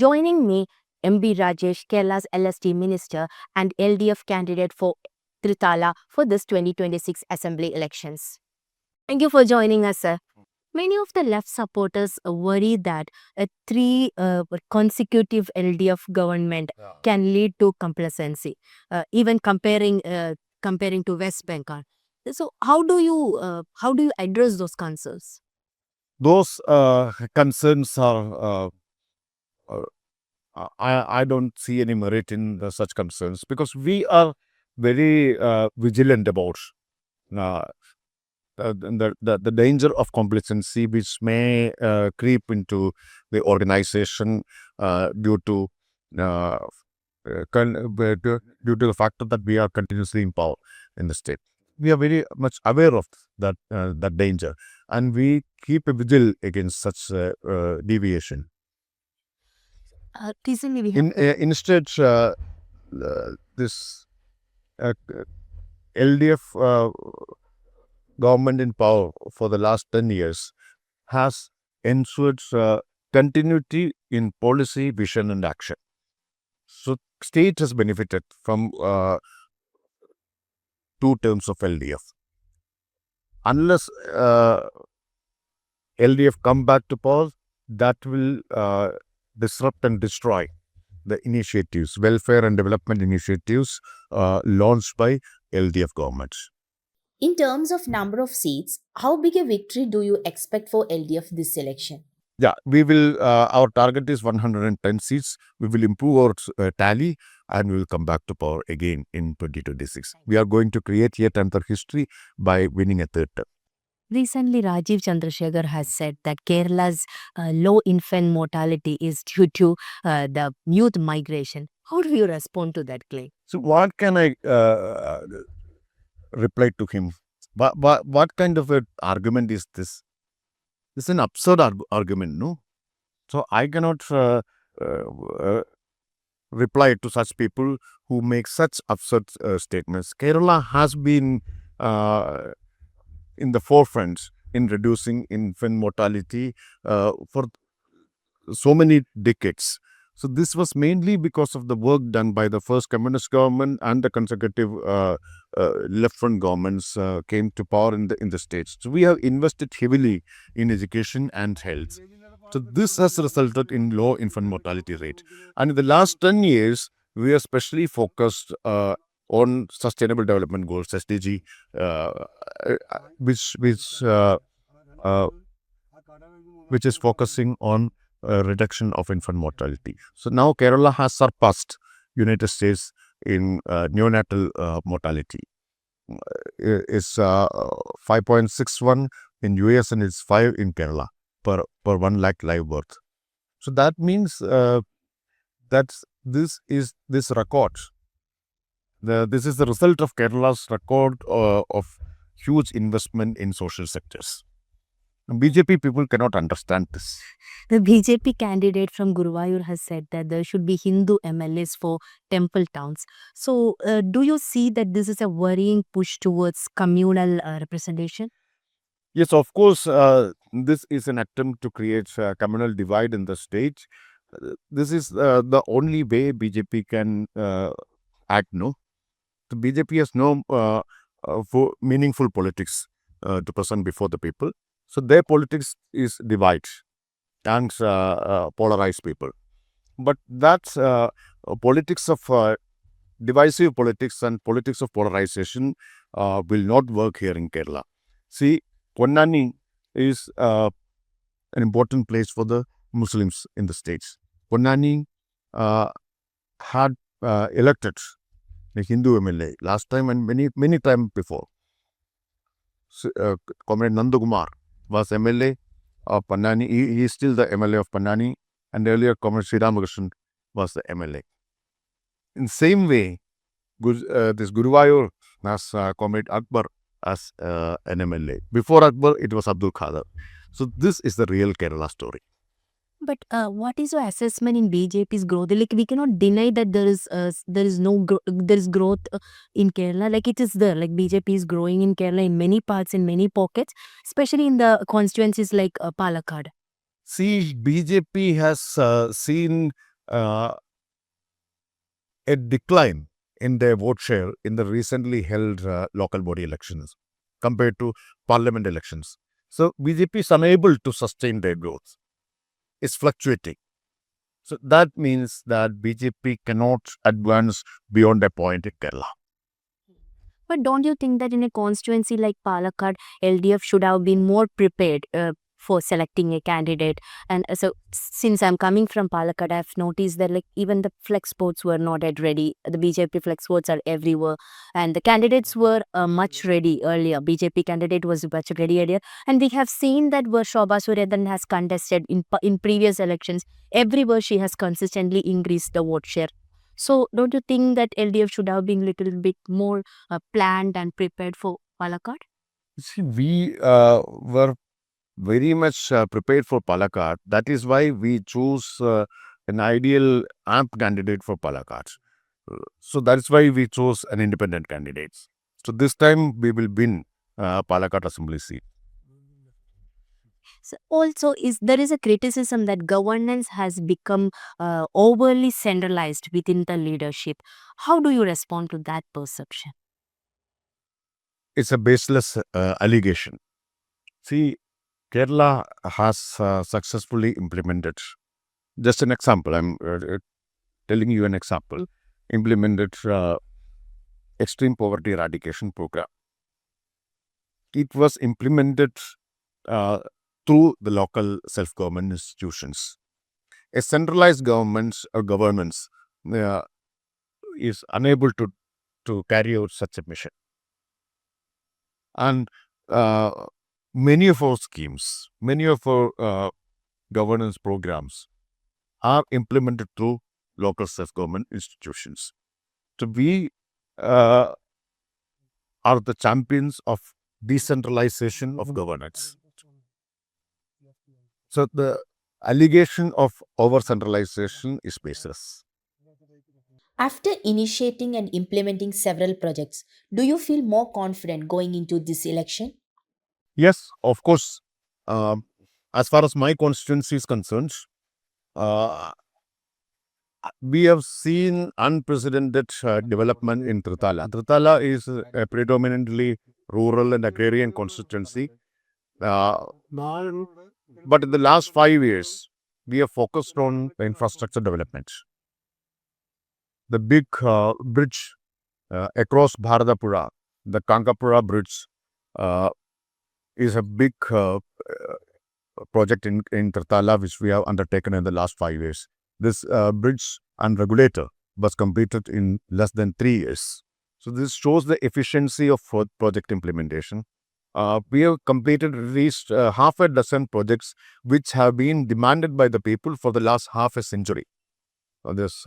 Joining me, MB Rajesh, Kerala's LST minister and LDF candidate for Tritala for this 2026 assembly elections. Thank you for joining us, sir. Many of the left supporters worry that a three consecutive LDF government can lead to complacency, even comparing to West Bengal. So, how do you address those concerns? Those concerns are, I don't see any merit in such concerns because we are very vigilant about uh, the danger of complacency which may creep into the organization due to uh, due to the factor that we are continuously in power in the state. We are very much aware of that danger, and we keep a vigil against such deviation. Recently, we have Instead, this LDF government in power for the last 10 years has ensured continuity in policy, vision, and action. So, state has benefited from 2 terms of LDF. Unless LDF come back to power, that will disrupt and destroy the initiatives, welfare and development initiatives launched by LDF governments. In terms of number of seats, how big a victory do you expect for LDF this election? Yeah, we will. Our target is 110 seats. We will improve our tally, and we will come back to power again in 2026. We are going to create yet another history by winning a third term. Recently, Rajiv Chandrasekhar has said that Kerala's low infant mortality is due to the youth migration. How do you respond to that claim? So, what can I reply to him? What kind of an argument is this? It's an absurd argument, no? So, I cannot reply to such people who make such absurd statements. Kerala has been in the forefront in reducing infant mortality for so many decades. So this was mainly because of the work done by the first communist government and the consecutive left-front governments came to power in the states. So we have invested heavily in education and health. So this has resulted in low infant mortality rate. And in the last 10 years, we are especially focused on Sustainable Development Goals (SDG), which is focusing on reduction of infant mortality. So now Kerala has surpassed United States in neonatal mortality. It's 5.61 in US and it's 5 in Kerala per 1 lakh live birth. So that means that this record. This is the result of Kerala's record of huge investment in social sectors. BJP people cannot understand this. The BJP candidate from Guruvayur has said that there should be Hindu MLAs for temple towns. So, do you see that this is a worrying push towards communal representation? Yes, of course, this is an attempt to create a communal divide in the state. This is the only way BJP can act, no? The BJP has no meaningful politics to present before the people. So their politics is divide and polarize people. But that's politics of divisive politics and politics of polarization will not work here in Kerala. See, Ponnani is an important place for the Muslims in the states. Ponnani had elected a Hindu MLA last time and many times before. Comrade Nandakumar was MLA of Pannani. He is still the MLA of Pannani, and earlier Comrade Sri Ramakrishnan was the MLA. In the same way, this Guruvayur has Comrade Akbar as an MLA. Before Akbar, it was Abdul Khader. So this is the real Kerala story. But what is your assessment in BJP's growth? Like, we cannot deny that there is growth in Kerala. Like, it is there. Like, BJP is growing in Kerala in many parts, in many pockets, especially in the constituencies like Palakkad. See, BJP has seen uh, a decline in their vote share in the recently held local body elections compared to parliament elections. So BJP is unable to sustain their growth. It's fluctuating. So that means that BJP cannot advance beyond a point in Kerala. But don't you think that in a constituency like Palakkad, LDF should have been more prepared for selecting a candidate? And so, since I'm coming from Palakkad, I've noticed that like even the flex votes were not yet ready. The BJP flex votes are everywhere, and the candidates were much ready earlier. BJP candidate was much ready earlier, and we have seen that where Shobha Suryadan has contested in previous elections, everywhere she has consistently increased the vote share. So, don't you think that LDF should have been little bit more planned and prepared for Palakkad? See, we were very much prepared for Palakkad. That is why we choose an ideal AMP candidate for Palakkad. So that is why we chose an independent candidate. So this time we will win Palakkad Assembly seat. So also, is there is a criticism that governance has become overly centralized within the leadership. How do you respond to that perception? It's a baseless allegation. See, Kerala has successfully implemented, just an example, I'm telling you an example, implemented extreme poverty eradication program. It was implemented uh, through the local self-government institutions. A centralized government or governance uh, is unable to carry out such a mission. And uh, many of our schemes, many of our governance programs are implemented through local self-government institutions. So we are the champions of decentralization of governance. So the allegation of over-centralization is baseless. After initiating and implementing several projects, do you feel more confident going into this election? Yes, of course. Um, as far as my constituency is concerned, uh, we have seen unprecedented development in Trithala. Trithala is a predominantly rural and agrarian constituency. But in the last 5 years, we have focused on the infrastructure development. The big bridge across Bharatapura, the Kankapura bridge, uh, is a big project in Trithala which we have undertaken in the last 5 years. This bridge and regulator was completed in less than 3 years. So this shows the efficiency of project implementation. We have completed at least half a dozen projects which have been demanded by the people for the last half a century. There's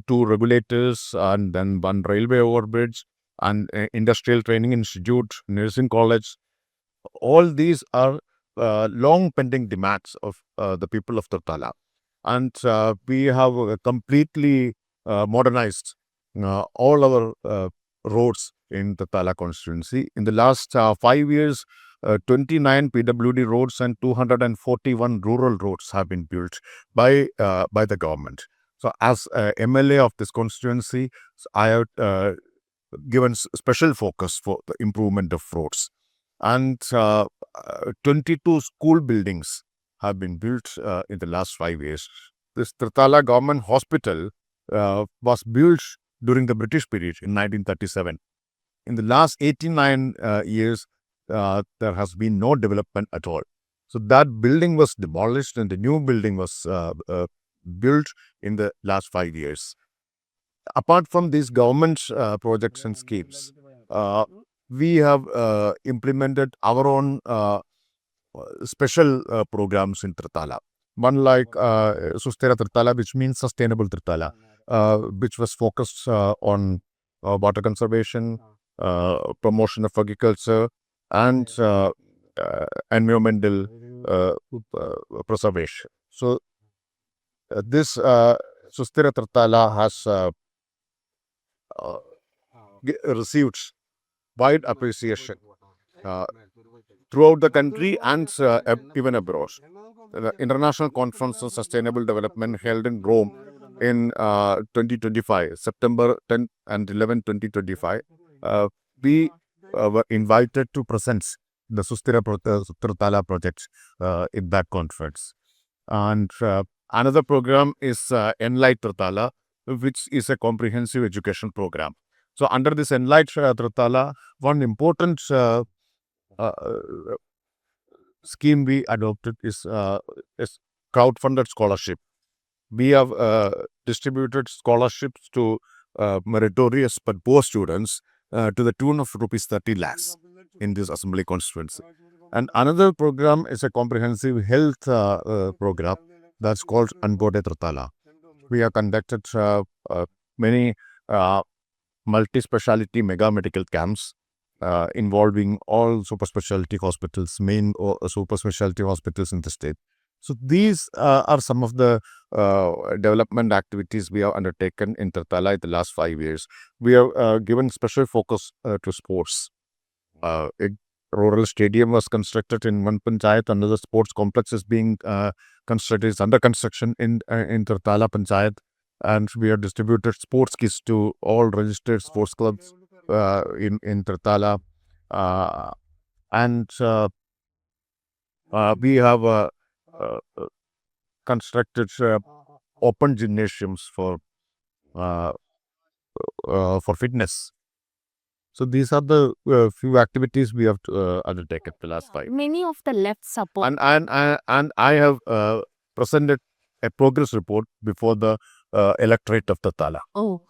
two regulators and then one railway overbridge and industrial training institute, nursing college. All these are long pending demands of the people of Tartala. And we have completely modernized all our roads in the Tala constituency. In the last 5 years, 29 PWD roads and 241 rural roads have been built by the government. So as MLA of this constituency, I have given special focus for the improvement of roads. And 22 school buildings have been built in the last 5 years. This Trithala Government Hospital was built during the British period in 1937. In the last 89 years, there has been no development at all. So that building was demolished and the new building was built in the last 5 years. Apart from these government projects and schemes, we have implemented our own special programs in Trithala. One like Sustera Trithala, which means sustainable Trithala, which was focused on water conservation, promotion of agriculture, and environmental preservation. So this Sustera Trithala has received wide appreciation throughout the country and even abroad. The International Conference on Sustainable Development held in Rome in 2025, September 10 and 11, 2025, we were invited to present the Tritala project in that conference. And another program is Enlight Tritala, which is a comprehensive education program. So under this Enlight Tritala, one important uh, scheme we adopted is crowd-funded scholarship. We have distributed scholarships to meritorious but poor students to the tune of rupees 30 lakhs in this assembly constituency. And another program is a comprehensive health program that's called Anbode Tritala. We have conducted many multi-speciality mega medical camps involving all super specialty hospitals, main super specialty hospitals in the state. So these are some of the development activities we have undertaken in Tritala in the last 5 years. We have given special focus to sports. A rural stadium was constructed in one panchayat. Another sports complex is being constructed, is under construction in Tritala panchayat. And we have distributed sports kits to all registered sports clubs in Tritala. And we have constructed open gymnasiums for fitness. So these are the few activities we have undertaken the last 5. Many of the left support. And I have presented a progress report before the electorate of Tritala. Oh,